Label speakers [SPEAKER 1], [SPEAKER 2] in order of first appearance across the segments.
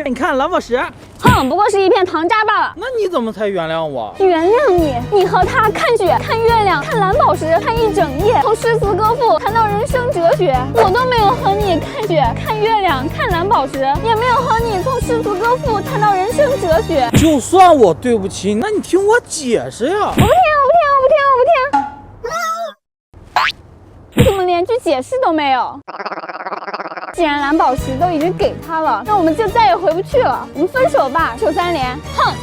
[SPEAKER 1] 你看蓝宝石，
[SPEAKER 2] 哼，不过是一片糖渣罢了。
[SPEAKER 1] 那你怎么才原谅我？
[SPEAKER 2] 原谅你？你和他看雪、看月亮、看蓝宝石，看一整夜，从诗词歌赋谈到人生哲学。我都没有和你看雪、看月亮、看蓝宝石，也没有和你从诗词歌赋谈到人生哲学。
[SPEAKER 1] 就算我对不起，那你听我解释呀！
[SPEAKER 2] 我不听，你怎么连句解释都没有？既然蓝宝石都已经给他了，那我们就再也回不去了。我们分手吧，手三连。哼。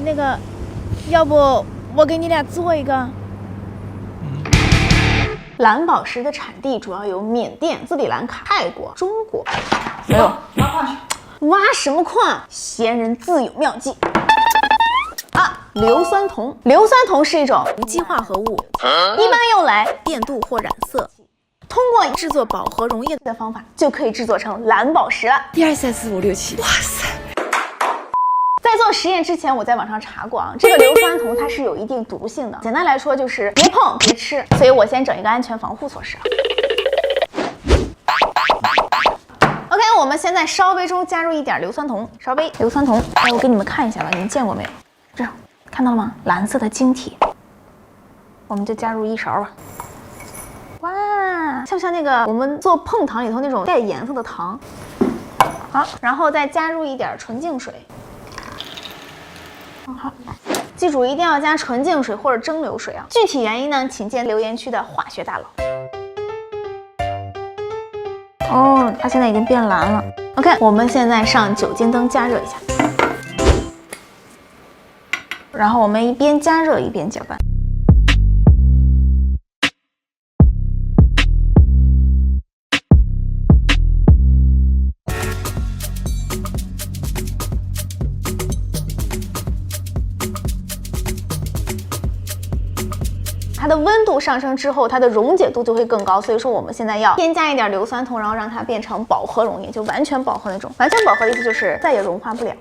[SPEAKER 3] 那个，要不我给你俩做一个。蓝宝石的产地主要有缅甸、斯里兰卡、泰国、中国。哎呦，挖矿去！挖什么矿？闲人自有妙计。啊，硫酸铜。硫酸铜是一种无机化合物，一般用来电镀或染色。通过制作饱和溶液的方法，就可以制作成蓝宝石了。
[SPEAKER 4] 1、2、3、4、5、6、7，哇塞！
[SPEAKER 3] 在做实验之前，我在网上查过啊，这个硫酸铜它是有一定毒性的。简单来说就是别碰别吃，所以我先整一个安全防护措施。OK， 我们先在烧杯中加入一点硫酸铜，烧杯硫酸铜。哎，我给你们看一下吧，你们见过没有？这样看到了吗？蓝色的晶体，我们就加入1勺吧。哇，像不像那个我们做碰糖里头那种带颜色的糖？好，然后再加入一点纯净水。好，记住一定要加纯净水或者蒸馏水啊。具体原因呢，请见留言区的化学大佬。哦，它现在已经变蓝了。OK， 我们现在上酒精灯加热一下，然后我们一边加热一边搅拌。它的温度上升之后，它的溶解度就会更高，所以说我们现在要添加一点硫酸铜，然后让它变成饱和溶液，就完全饱和那种。完全饱和的意思就是再也融化不了。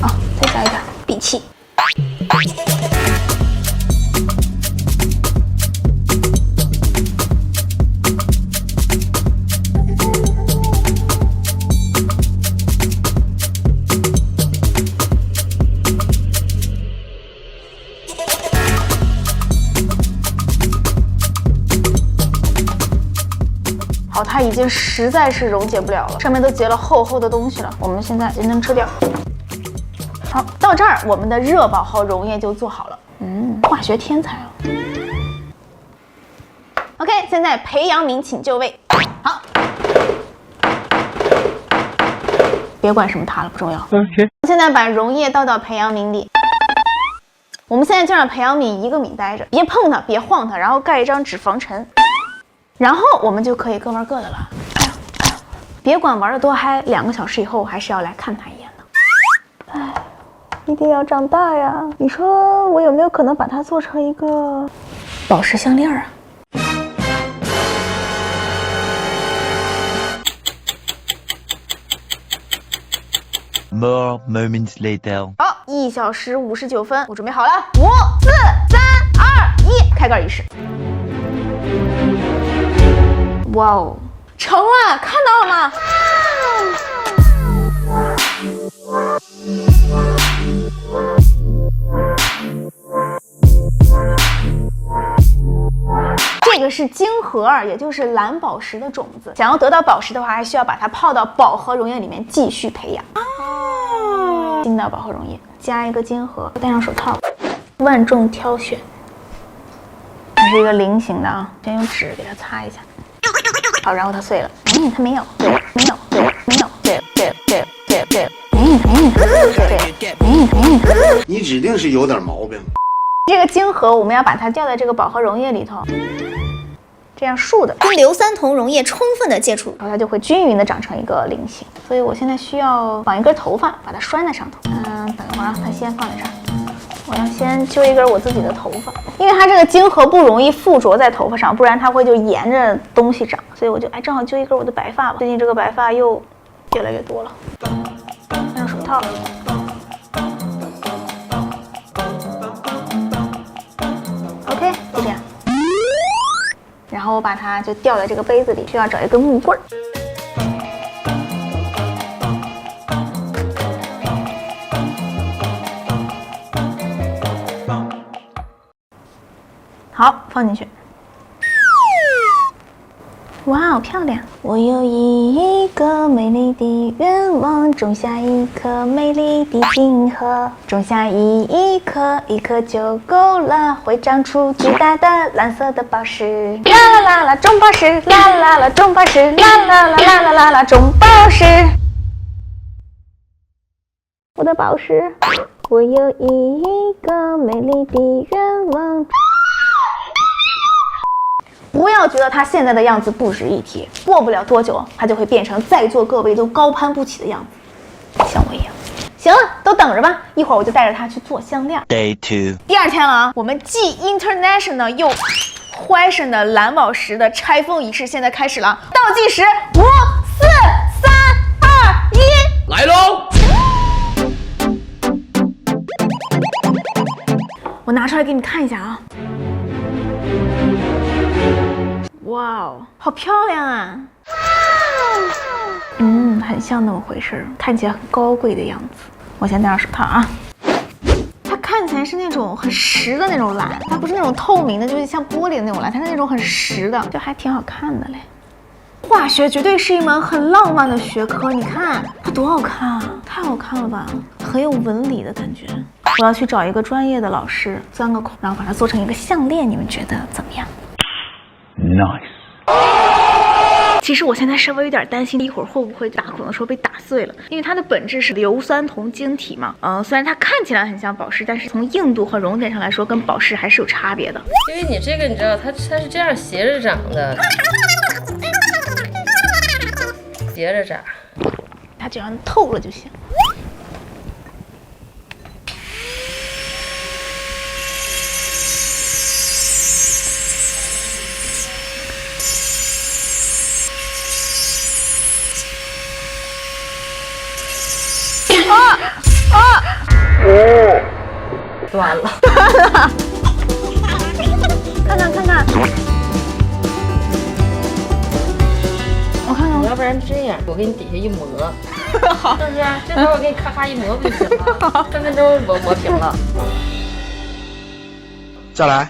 [SPEAKER 3] 好，再加一点闭气。好，它已经实在是溶解不了了，上面都结了厚厚的东西了。我们现在也能吃掉。好，到这儿我们的热饱和溶液就做好了。化学天才啊。OK， 现在培养皿请就位。好，别管什么它了，不重要。
[SPEAKER 1] OK，
[SPEAKER 3] 现在把溶液倒到培养皿里。我们现在就让培养皿一个皿待着，别碰它，别晃它，然后盖一张纸防尘。然后我们就可以各玩各的了。别管玩的多嗨，2个小时以后还是要来看他一眼的。哎，一定要长大呀！你说我有没有可能把它做成一个宝石项链啊
[SPEAKER 5] ？More moments later。
[SPEAKER 3] 好，1小时59分，我准备好了，5、4、3、2、1，开盖仪式。哇哦，成了，看到了吗？这个是晶核，也就是蓝宝石的种子。想要得到宝石的话，还需要把它泡到饱和溶液里面继续培养。进到饱和溶液，加一个晶核，戴上手套，万众挑选。它是一个菱形的啊，先用纸给它擦一下。好，然后它碎了。它没有，对，没有，对，没有，对，
[SPEAKER 6] 你指定是有点毛病。
[SPEAKER 3] 这个晶核我们要把它吊在这个饱和溶液里头，这样竖的，跟硫酸铜溶液充分的接触，然后它就会均匀的长成一个菱形。所以我现在需要绑一根头发，把它拴在上头。等一会儿啊，它先放在这儿。我要先揪一根我自己的头发，因为它这个晶核不容易附着在头发上，不然它会就沿着东西长，所以我就正好揪一根我的白发吧。最近这个白发又越来越多了。戴上手套。OK， 就这样。然后我把它就吊在这个杯子里，需要找一根木棍儿。好，放进去。哇哦，漂亮！我有一个美丽的愿望，种下一颗美丽的金河，种下一颗，一颗就够了，会长出巨大的蓝色的宝石。啦啦啦啦，种宝石！啦啦啦，种宝石！啦啦啦啦啦啦啦，种宝石！我的宝石，我有一个美丽的愿望。不要觉得他现在的样子不值一提，过不了多久，他就会变成在座各位都高攀不起的样子，像我一样。行了，都等着吧，一会儿我就带着他去做项链。
[SPEAKER 5] Day 2.
[SPEAKER 3] 第二天了啊，我们既 international 又 fashion 的蓝宝石的拆封仪式现在开始了，倒计时5、4、3、2、1，
[SPEAKER 1] 来喽！
[SPEAKER 3] 我拿出来给你看一下啊。哇哦，好漂亮啊！很像那么回事儿，看起来很高贵的样子。我先戴上手套啊。它看起来是那种很实的那种蓝，它不是那种透明的，就是像玻璃的那种蓝，它是那种很实的，就还挺好看的嘞。化学绝对是一门很浪漫的学科，你看它多好看啊，太好看了吧，很有纹理的感觉。我要去找一个专业的老师钻个孔，然后把它做成一个项链，你们觉得怎么样？
[SPEAKER 5] Nice.
[SPEAKER 3] 其实我现在稍微有点担心，一会儿会不会打孔的时候被打碎了，因为它的本质是硫酸铜晶体嘛。虽然它看起来很像宝石，但是从硬度和熔点上来说，跟宝石还是有差别的。
[SPEAKER 4] 因为你这个你知道它是这样斜着长的，斜着长，
[SPEAKER 3] 它只要透了就行。
[SPEAKER 4] 断了。
[SPEAKER 3] 看看，我看看，
[SPEAKER 4] 要不然这样，我给你底下一磨，好，是不是？这会儿我给你咔咔一磨不就行了？3分钟我磨平了。
[SPEAKER 6] 再来。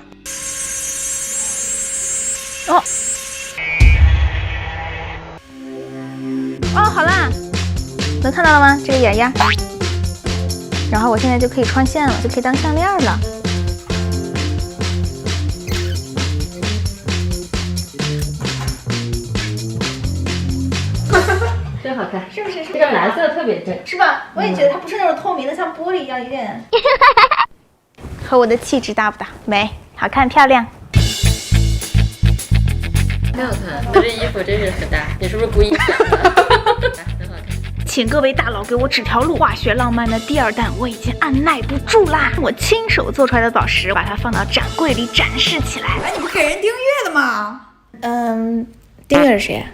[SPEAKER 3] 好啦，能看到了吗？这个眼呀，然后我现在就可以穿线了，就可以当项链了。
[SPEAKER 4] 真好看，
[SPEAKER 3] 是不是？
[SPEAKER 4] 这个蓝色特别正，
[SPEAKER 3] 是吧？我也觉得它不是那种透明的，像玻璃一样，有点。和我的气质搭不搭？美，好看，漂亮。
[SPEAKER 4] 挺好看，我这衣服真是很搭，你是不是故意想的？很好看。
[SPEAKER 3] 请各位大佬给我指条路，化学浪漫的第二弹我已经按耐不住啦！我亲手做出来的宝石，把它放到展柜里展示起来。
[SPEAKER 7] 哎，你不给人订阅的吗？
[SPEAKER 3] 订阅是谁？